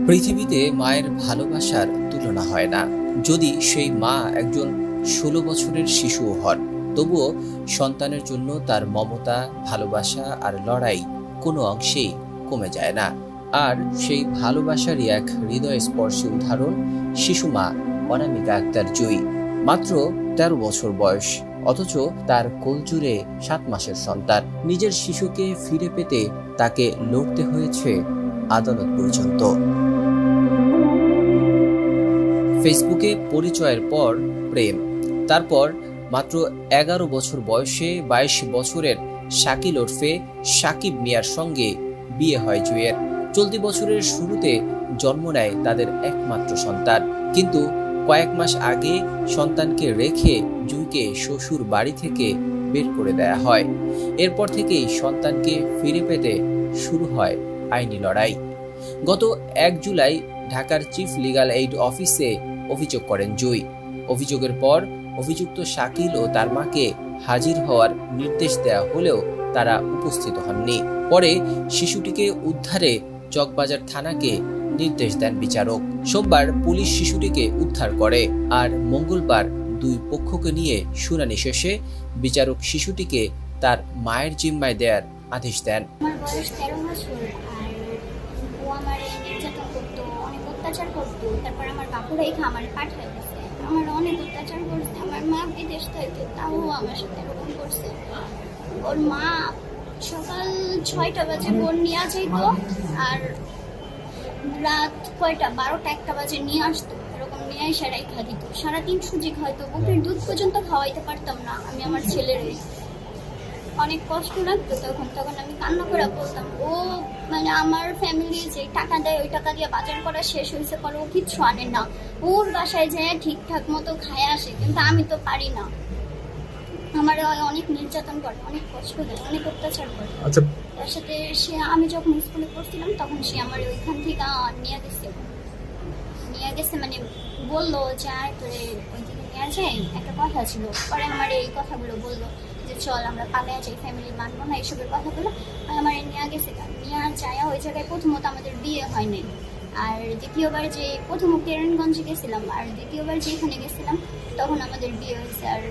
পৃথিবীতে মায়ের ভালোবাসার তুলনা হয় না। যদি সেই মা একজন 16 বছরের শিশুও হন, তবুও সন্তানের জন্য তার মমতা, ভালোবাসা আর লড়াই কোনো অংশেই কমে যায় না। আর সেই ভালোবাসারই এক হৃদয়স্পর্শী উদাহরণ শিশু মা অনামিকা আক্তার জুঁই। মাত্র 13 বছর বয়স, অথচ তার কোলজুড়ে 7 মাসের সন্তান। নিজের শিশুকে ফিরে পেতে তাকে লড়তে হয়েছে আদালত পর্যন্ত। ফেসবুকে পরিচয়ের পর প্রেম, তারপর মাত্র 11 বছর বয়সে 22 বছরের শাকিল ওরফে সাকিব মিয়ার সঙ্গে বিয়ে হয় জুঁইয়ের। চলতি বছরের শুরুতে জন্ম নেয় তাদের একমাত্র সন্তান। কিন্তু কয়েক মাস আগে সন্তানকে রেখে জুঁইকে শ্বশুর বাড়ি থেকে বের করে দেয়া হয়। এরপর থেকেই সন্তানকে ফিরে পেতে শুরু হয় আইনি লড়াই। গত 1 জুলাই ঢাকার চিফ লিগ্যাল এইড অফিসে অভিযোগ করেন জুঁই। অভিযোগের পর অভিযুক্ত শাকিল ও তার মাকে হাজির হওয়ার নির্দেশ দেওয়া হলেও তারা উপস্থিত হননি। পরে শিশুটিকে উদ্ধারে চকবাজার থানাকে নির্দেশ দেন বিচারক। সোমবার পুলিশ শিশুটিকে উদ্ধার করে, আর মঙ্গলবার দুই পক্ষকে নিয়ে শুনানি শেষে বিচারক শিশুটিকে তার মায়ের জিম্মায় দেওয়ার আদেশ দেন। আমার বয়স 13 বছর, আর ও আমার নির্যাতন করতো, অনেক অত্যাচার করতো। তারপর আমার কাকুরাই খামারে পাঠিয়ে দিচ্ছে, আমার অনেক অত্যাচার করছে। আমার মা বিদেশ থেকে, তাও আমার সাথে এরকম করছে। ওর মা সকাল 6টা বাজে বোন নিয়ে যাইতো, আর রাত 12টা 1টা বাজে নিয়ে আসতো। এরকম নিয়ে এসে রাইখা দিত। সারাদিন সুজি খাইতো, বুকের দুধ পর্যন্ত খাওয়াইতে পারতাম না আমি আমার ছেলের। অনেক কষ্ট লাগতো তখন আমি কান্না করে বলতাম। ও মানে আমার ফ্যামিলি যে টাকা দেয়, ওই টাকা দিয়ে বাজার করা শেষ হয়েছে পরে ও কিচ্ছু আনে না। ওর বাসায় যায় ঠিকঠাক মতো খায় আসে, কিন্তু আমি তো পারি না। আমার অনেক নির্যাতন করে, অনেক কষ্ট দেয়, অনেক অত্যাচার করে। আচ্ছা, তার সাথে আমি যখন স্কুলে পড়ছিলাম তখন সে আমার ওইখান থেকে নিয়ে গেছে মানে বললো যে আয় তোরে ওই দিকে নিয়ে যাই, একটা কথা ছিল। পরে আমার এই কথাগুলো বললো যে চল আমরা পালিয়ে যাই, ফ্যামিলি মানবো না, এইসবের কথাগুলো আমার নিয়ে গেছে। নিয়ে যায় ওই জায়গায় প্রথমত আমাদের বিয়ে হয় নাই, আর দ্বিতীয়বার যে প্রথম কেরানীগঞ্জে গেছিলাম, আর দ্বিতীয়বার যেখানে গেছিলাম তখন আমাদের বিয়ে হয়েছে। আর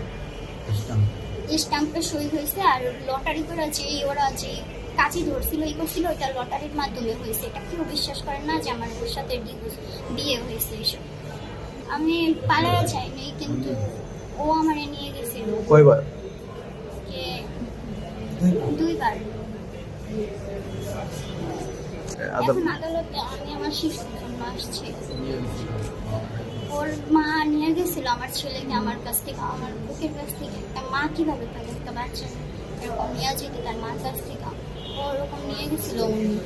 স্ট্যাম্পে সই হয়েছে, আর লটারি করে ওরা যে কাজই ধরছিল এই করছিল, ওইটা লটারির মাধ্যমে হয়েছে। এটা কেউ বিশ্বাস করে না যে আমার ওর সাথে বিয়ে হয়েছে। এইসব আমি পালায়া যাইনি, কিন্তু ও আমারে নিয়ে গেছিল। কয়বার? 2বার। আদালত এখন আদালতে আমি আমার শিশুর জন্য আসছি। ওর মা নিয়ে গেছিল আমার ছেলেকে আমার কাছ থেকে, আমার বুকের কাছ থেকে। একটা মা কিভাবে পারে একটা বাচ্চা এরকম নিয়ে যেতে তার মার কাছ থেকে? ওরকম নিয়ে গেছিল উনি।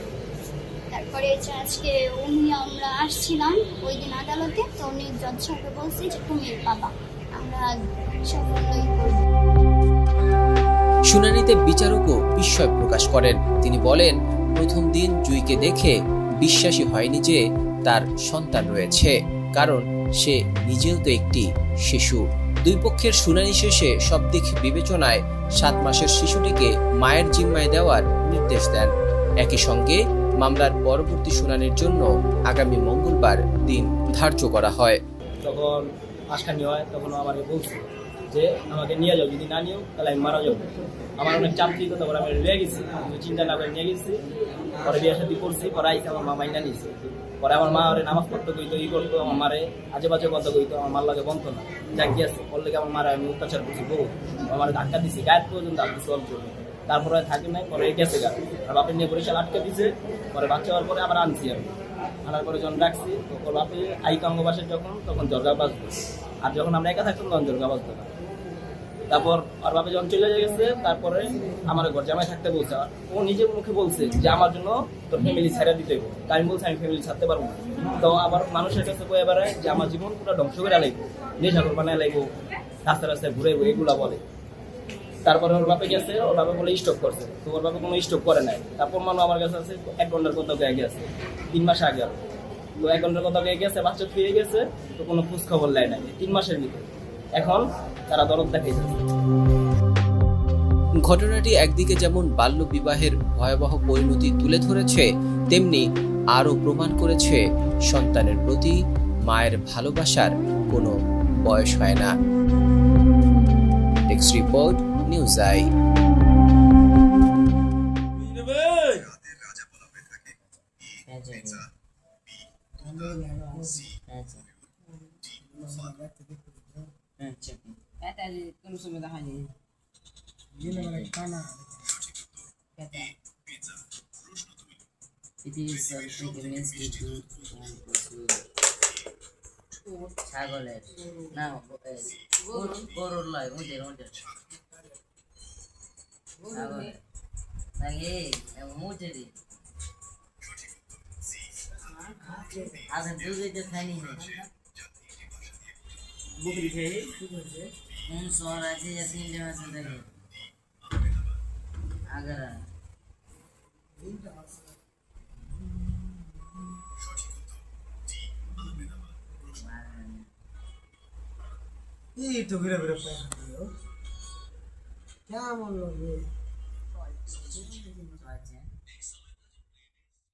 তারপরে আজকে আমরা আসছিলাম ওই দিন আদালতে, তো উনি জজ সাহেবকে বলছে যে তুমি বাবা, আমরা সাফল্যই করবো। শুনানিতে বিচারকও বিস্ময় প্রকাশ করেন। তিনি বলেন, প্রথম দিন জুঁইকে দেখে বিশ্বাসই হয়নি যে তার সন্তান রয়েছে, কারণ সে নিজেও তো একটি শিশু। দুই পক্ষের শুনানি শেষে সব দিক বিবেচনায় 7 মাসের শিশুটিকে মায়ের জিম্মায় দেওয়ার নির্দেশ দেন। একই সঙ্গে মামলার পরবর্তী শুনানির জন্য আগামী মঙ্গলবার দিন ধার্য করা হয়। যখন আসামি হয় তখন আমাকে বলছে যে আমাকে নিয়ে যাও, যদি না নিও তাহলে আমি মারা যাবো। আমার অনেক চাপ ছিল, তারপর আমি নিয়ে গেছি, কিন্তু চিন্তা না করে নিয়ে গেছি। পরে বিয়ে শাদী করছি, পরে আইসে আমার মা মাইনা নিয়েছে। পরে আমার মা ওরে নামাজ পড়তে কইতো, করতো, আমার মারে আজে বাজে কথা কইতো, আমার মার লাগে বন্ধ না যাক গিয়েছে। বললে আমার মারা আমি অত্যাচার করছি, বহু আমার ধাক্কা দিছি, গায়ের পর্যন্ত আসছি অল্প। তারপরে থাকে নাই, পরে গেছে গা আর বাপের নিয়ে বরিশাল আটকে দিছে। পরে বাচ্চা হওয়ার পরে আবার আনছি আমি, আনার পরে যখন রাখছি তখন বাপে আইকাঙ্গ বাসের তখন জর্গা বাজতো, আর যখন আমরা একা থাকতাম তখন জর্গা বাজতো না। তারপর আর বাপে যখন চলে গেছে, তারপরে আমার ঘর জামাই থাকতে বলছে। ও নিজের মুখে বলছে যে আমার জন্য তোর ফ্যামিলি ছেড়ে দিতে হবে। আমি বলছি আমি ফ্যামিলি ছাড়তে পারবো না। তো আবার মানুষের কাছে কয়ে বেড়ায় যে আমার জীবন পুরো ধ্বংস করে লাগবো, নেশা বানায় লাগবো, রাস্তায় রাস্তায় ঘুরে এগুলা বলে। তারপরে ওর বাপে গেছে, ওর বাপে বলে স্টক করছে, তো ওর বাপে কোনো স্টক করে নাই। তারপর মানুষ আমার কাছে আছে 1 ঘন্টার কথা গিয়ে গেছে 3 মাস আগে। তো 1 ঘন্টার কথা গিয়ে গেছে, বাচ্চা ফিরে গেছে, তো কোনো খোঁজ খবর নেয় নাই 3 মাসের ভিতরে। এখন তারা দরদ দেখাইছে। ঘটনাটি একদিকে যেমন বাল্য বিবাহের ভয়াবহ পরিণতি তুলে ধরেছে, তেমনি আরও প্রমাণ করেছে সন্তানের প্রতি মায়ের ভালোবাসার কোনো বয়স হয় না। Desk report, news I. ছাগলের না গরুর লয় ওদের ওদের ছাগলের নাকি মুটেরই আগে দুধে খাইনি বকরি খেয়ে কোন শহর আছে যা 3টে মাস থাকে আগ্রা ये तो गिरा गिरा पे क्या बोल रहे हो? আচ্ছা